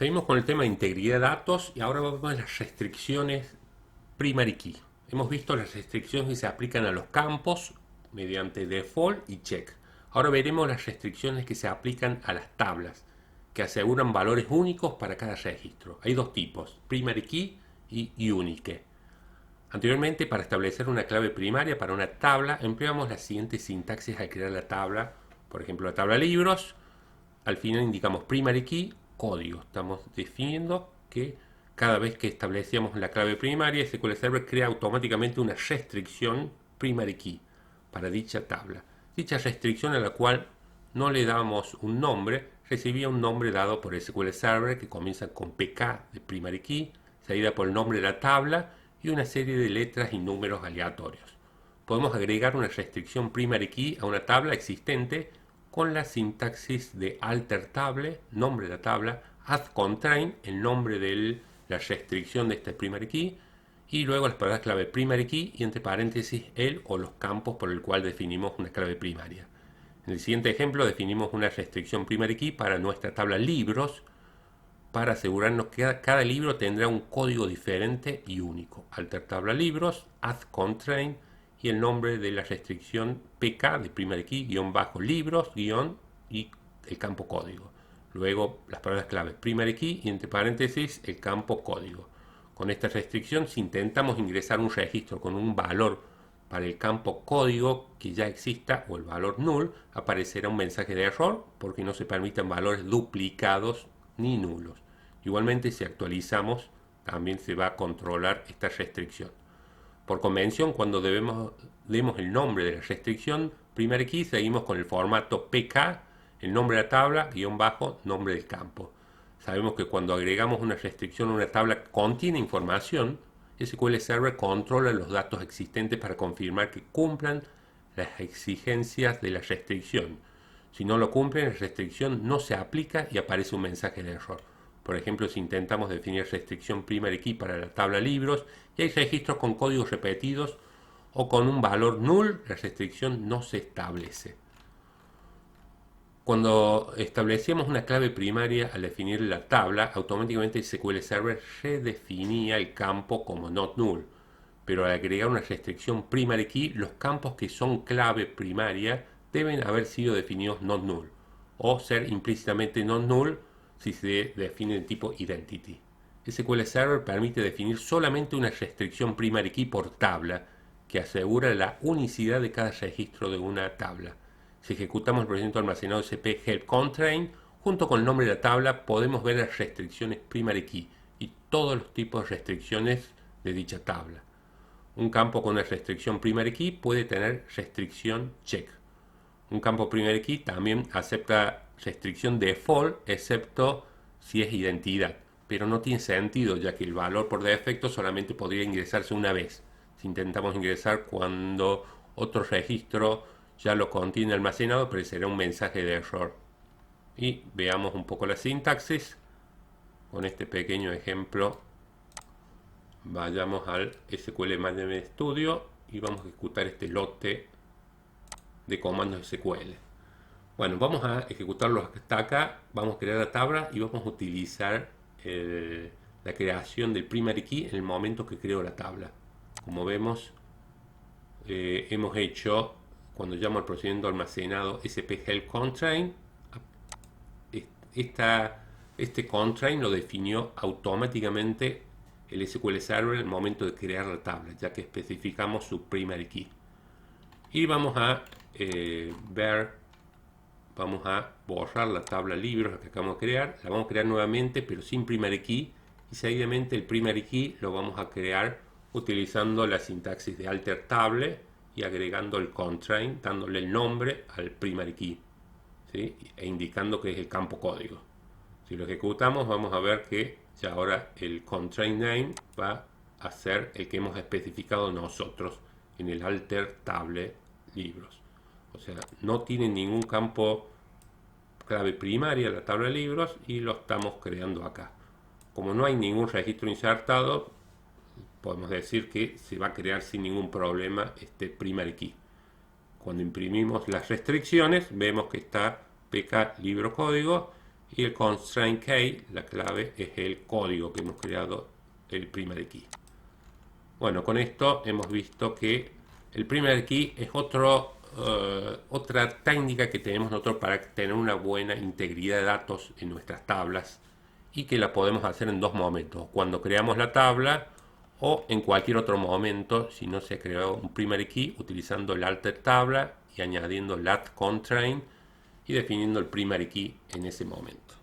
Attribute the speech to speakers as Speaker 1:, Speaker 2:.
Speaker 1: Seguimos con el tema de integridad de datos y ahora vamos a las restricciones primary key. Hemos visto las restricciones que se aplican a los campos mediante default y check. Ahora veremos las restricciones que se aplican a las tablas, que aseguran valores únicos para cada registro. Hay dos tipos, primary key y unique. Anteriormente, para establecer una clave primaria para una tabla, empleamos la siguiente sintaxis al crear la tabla. Por ejemplo, la tabla libros. Al final indicamos primary key, código. Estamos definiendo que cada vez que establecíamos la clave primaria, SQL Server crea automáticamente una restricción primary key para dicha tabla. Dicha restricción, a la cual no le damos un nombre, recibía un nombre dado por SQL Server que comienza con PK de primary key, seguida por el nombre de la tabla y una serie de letras y números aleatorios. Podemos agregar una restricción primary key a una tabla existente con la sintaxis de alter table, nombre de la tabla, add constraint, el nombre de la restricción de este primary key, y luego las palabras clave primary key y entre paréntesis el o los campos por el cual definimos una clave primaria. En el siguiente ejemplo definimos una restricción primary key para nuestra tabla libros para asegurarnos que cada libro tendrá un código diferente y único. Alter tabla libros, add constraint y el nombre de la restricción PK de primary key, guión bajo libros, guión y el campo código. Luego las palabras clave primary key y entre paréntesis el campo código. Con esta restricción, si intentamos ingresar un registro con un valor para el campo código que ya exista o el valor null, aparecerá un mensaje de error porque no se permiten valores duplicados ni nulos. Igualmente, si actualizamos, también se va a controlar esta restricción. Por convención, cuando demos el nombre de la restricción primary key, seguimos con el formato PK, el nombre de la tabla, guión bajo, nombre del campo. Sabemos que cuando agregamos una restricción a una tabla que contiene información, SQL Server controla los datos existentes para confirmar que cumplan las exigencias de la restricción. Si no lo cumplen, la restricción no se aplica y aparece un mensaje de error. Por ejemplo, si intentamos definir restricción primary key para la tabla libros y hay registros con códigos repetidos o con un valor null, la restricción no se establece. Cuando establecíamos una clave primaria al definir la tabla, automáticamente SQL Server redefinía el campo como not null. Pero al agregar una restricción primary key, los campos que son clave primaria deben haber sido definidos not null o ser implícitamente not null si se define el tipo identity. SQL Server permite definir solamente una restricción primary key por tabla que asegura la unicidad de cada registro de una tabla. Si ejecutamos el procedimiento almacenado SP help constraint, junto con el nombre de la tabla podemos ver las restricciones primary key y todos los tipos de restricciones de dicha tabla. Un campo con una restricción primary key puede tener restricción check. Un campo primary key también acepta restricción default, excepto si es identidad, pero no tiene sentido ya que el valor por defecto solamente podría ingresarse una vez. Si intentamos ingresar cuando otro registro ya lo contiene almacenado, aparecerá un mensaje de error. Y veamos un poco la sintaxis. Con este pequeño ejemplo, vayamos al SQL Management Studio y vamos a ejecutar este lote de comandos SQL. Bueno, vamos a ejecutarlo hasta acá. Vamos a crear la tabla y vamos a utilizar la creación del primary key en el momento que creo la tabla. Como vemos, hemos hecho, cuando llamo al procedimiento almacenado SP help constraint, este constraint lo definió automáticamente el SQL Server en el momento de crear la tabla, ya que especificamos su primary key. Y vamos a vamos a borrar la tabla libros que acabamos de crear, la vamos a crear nuevamente pero sin primary key y seguidamente el primary key lo vamos a crear utilizando la sintaxis de alter table y agregando el constraint, dándole el nombre al primary key, ¿sí? E indicando que es el campo código. Si lo ejecutamos vamos a ver que ya ahora el constraint name va a ser el que hemos especificado nosotros en el alter table libros. O sea, no tiene ningún campo clave primaria la tabla de libros y lo estamos creando acá. Como no hay ningún registro insertado, podemos decir que se va a crear sin ningún problema este primary key. Cuando imprimimos las restricciones, vemos que está PK libro código Y el constraint key, la clave, es el código que hemos creado, el primary key. Bueno, con esto hemos visto que el primary key es otra técnica que tenemos nosotros para tener una buena integridad de datos en nuestras tablas y que la podemos hacer en dos momentos, cuando creamos la tabla o en cualquier otro momento si no se ha creado un primary key utilizando el alter tabla y añadiendo lat constraint y definiendo el primary key en ese momento.